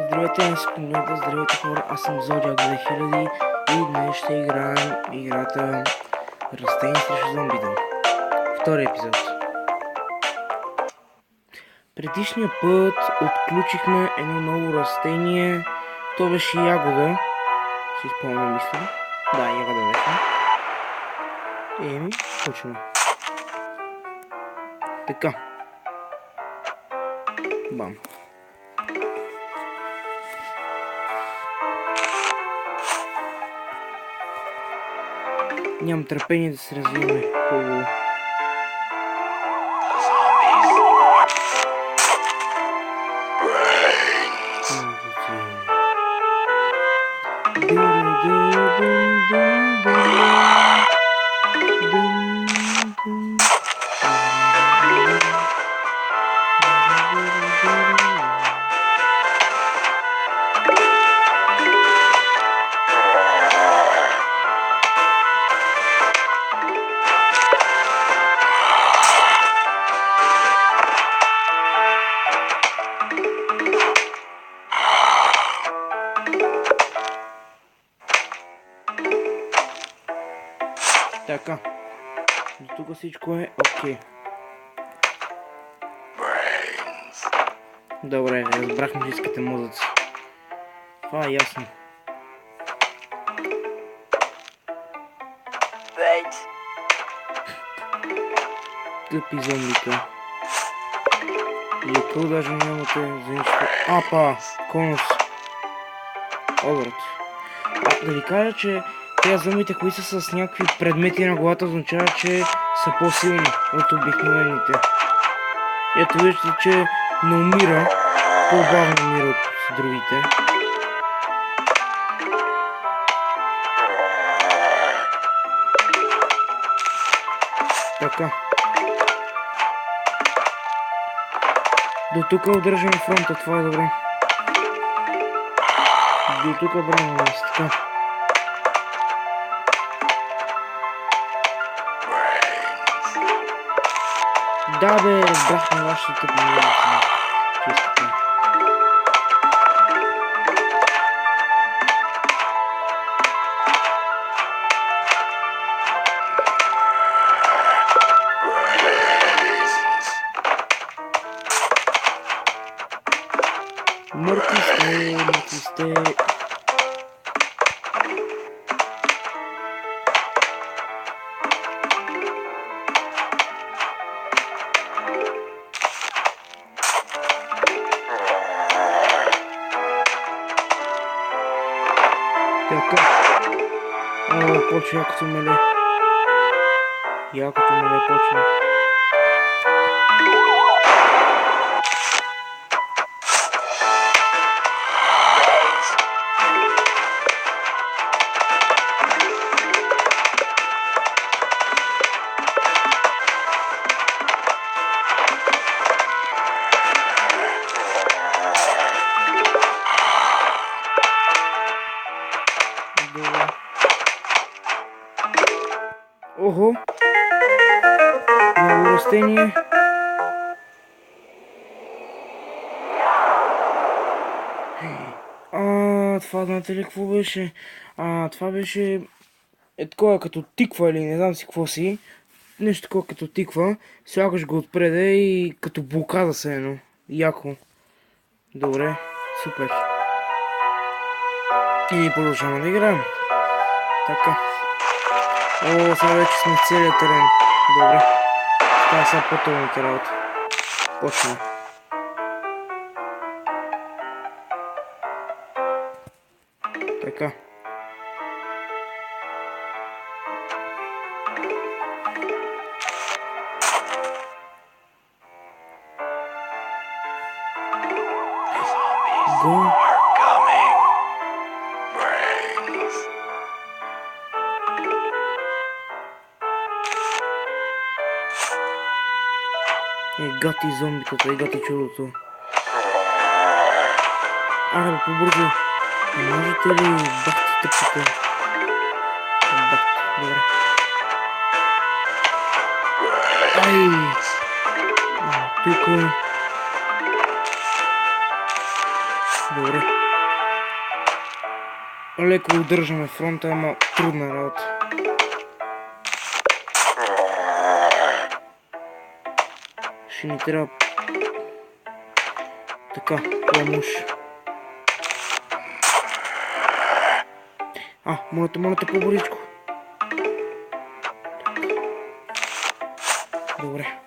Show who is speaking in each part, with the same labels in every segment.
Speaker 1: Здравейте, здравейте хора, аз съм Зодиак 2000 и днес ще играем играта Растение срещу зомбита. Втори епизод. Предишния път отключихме едно ново растение. То беше ягода. Си спомням, мисля. Да, ягода беше. Еми, почваме. Така. Бам. Нямам търпение да се развиваме хубаво. Така, до тук всичко е окей. Добре, разбрахме, че искате мозъци. Това е ясно. Тъпи зомбика. И ако даже нямате за нищо. Апа! Конус! Обрат. Да ви кажа, че тези зомбите, които са с някакви предмети на главата, означава, че са по-силни от обикновените. Ето виждате, че не умира, по-бавно умира от другите. Така. До тук удържаме фронта, това е добре. До тук браво нас, така. Да бе, разбрахме вашата тъпна милица. Мъртви сте. Така. Почва якото меле. Якото меле почва. Ого! Ново растение. Това знаете ли какво беше? Това беше такова като тиква или не знам си какво си. Нещо такова като тиква. Слагаш го отпреде и като блокада се едно. Яко. Добре, супер. И продължаваме да играем. Така. Сега вече сме в целия терен. Добре. Става сега по-трудната работа. Почваме. Така. Го. Гати зомбитата, гати чудото. Аре, побързо. Можете ли бахти тъпите? Бахти, добре. Ай! Тук. Добре. Леко удържаме фронта, ама трудна работа. Ще ни трябва така, помощ. Моля те по-бързичко. Добре.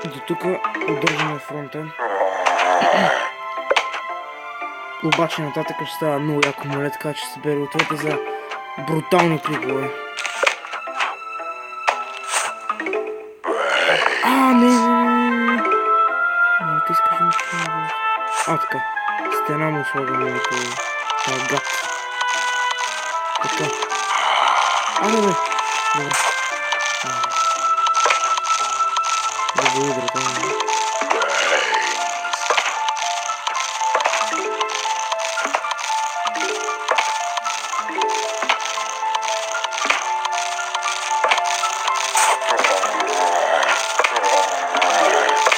Speaker 1: До тук удържаме фронта. Обаче нататък ще става много яко, моля, така че се бери ответе за брутални клипове. Не, ти искаш нищо много. Така. Стена му слагаме на това гад. Така. Бе. Добре. Да го удра там.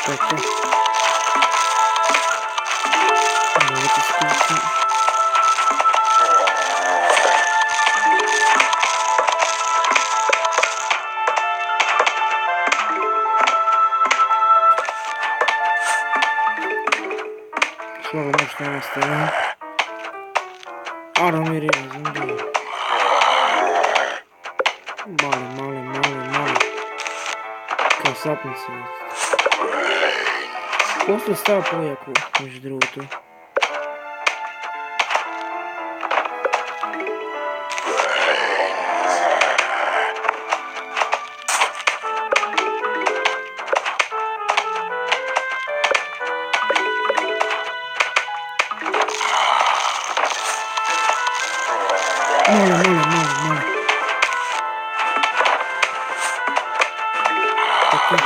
Speaker 1: Така. Давайте скажем. Слагам още една стена. Армери, зомби. Мале. Красавница. После става по-яко, между другото. Моля. Така.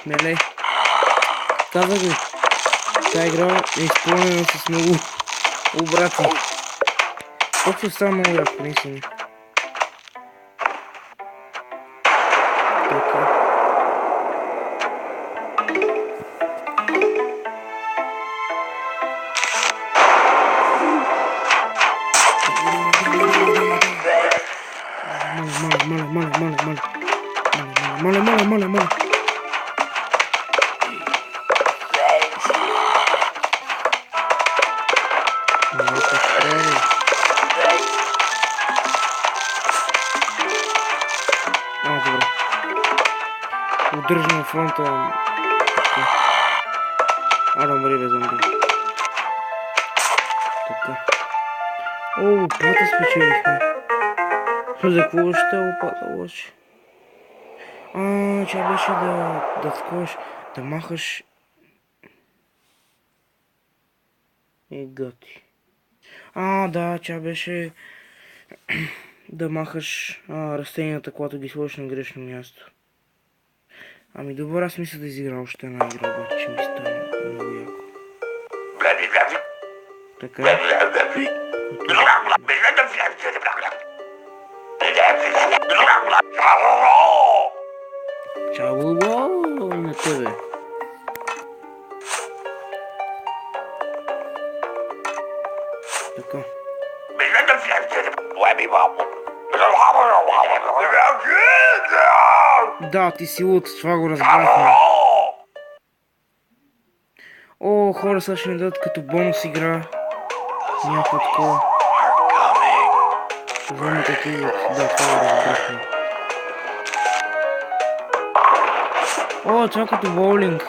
Speaker 1: Меле. Казах ви, тази игра е изпълнена с много обрати. Просто става много яко, наистина. Така. Моля. Добре. Удържаме фронта. Умри бе, зомби. Така. Опата спечелихме. За какво ще е опата лоши? Че беше да такова, да махаш... Гати. Да, че беше да махаш растенията, когато ги сложиш на грешно място. Добре, аз мисля да изигра още една игра, обаче че ми стане много яко. Така. Чао, на тебе. Така. Да, ти си луд, това го разбрахме. Хора, сега ще ми дадат като бонус игра. Някакво такова. Зомбите ти идват. Да, това го разбрахме. Това като боулинг.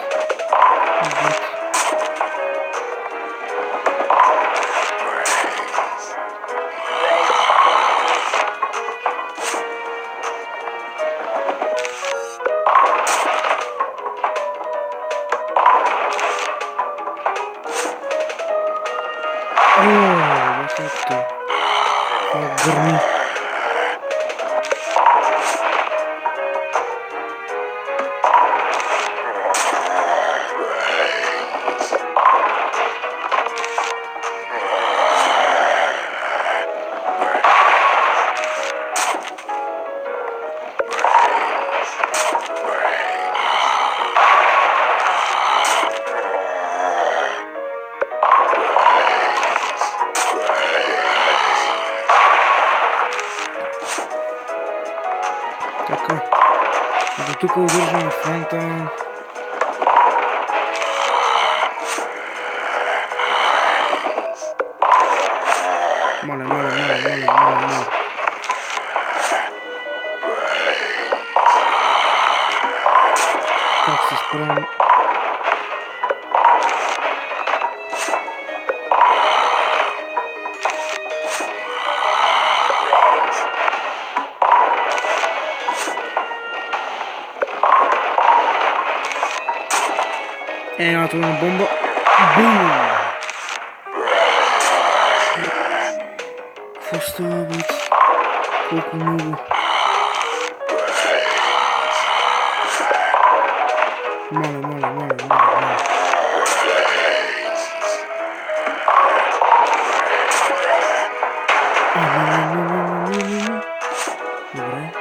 Speaker 1: Гърми. тук удържаме фронта. Моля. Как се справим? Атомна бомба. Бум! Какво става, бе? Колко много. Моля. Не. Добре.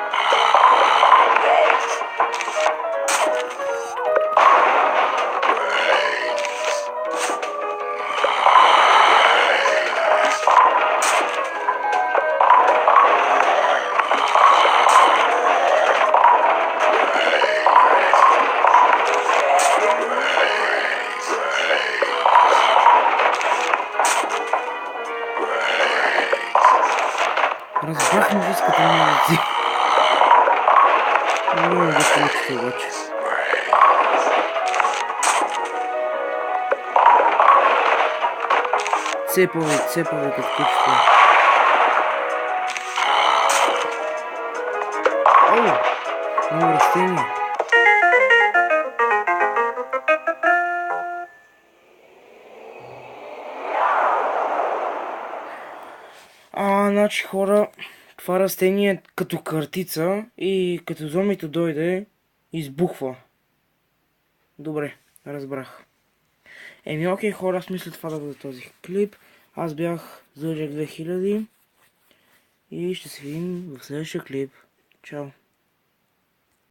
Speaker 1: Разбрахме виската на лице. Много да получите обаче. Цепавай като кучето. Много растение. Значи хора, това растение е като картица и като зомбито дойде, избухва. Добре, разбрах. Окей хора, аз мисля това да бъде този клип. Аз бях Зъжек 2000 и ще се видим в следващия клип. Чао!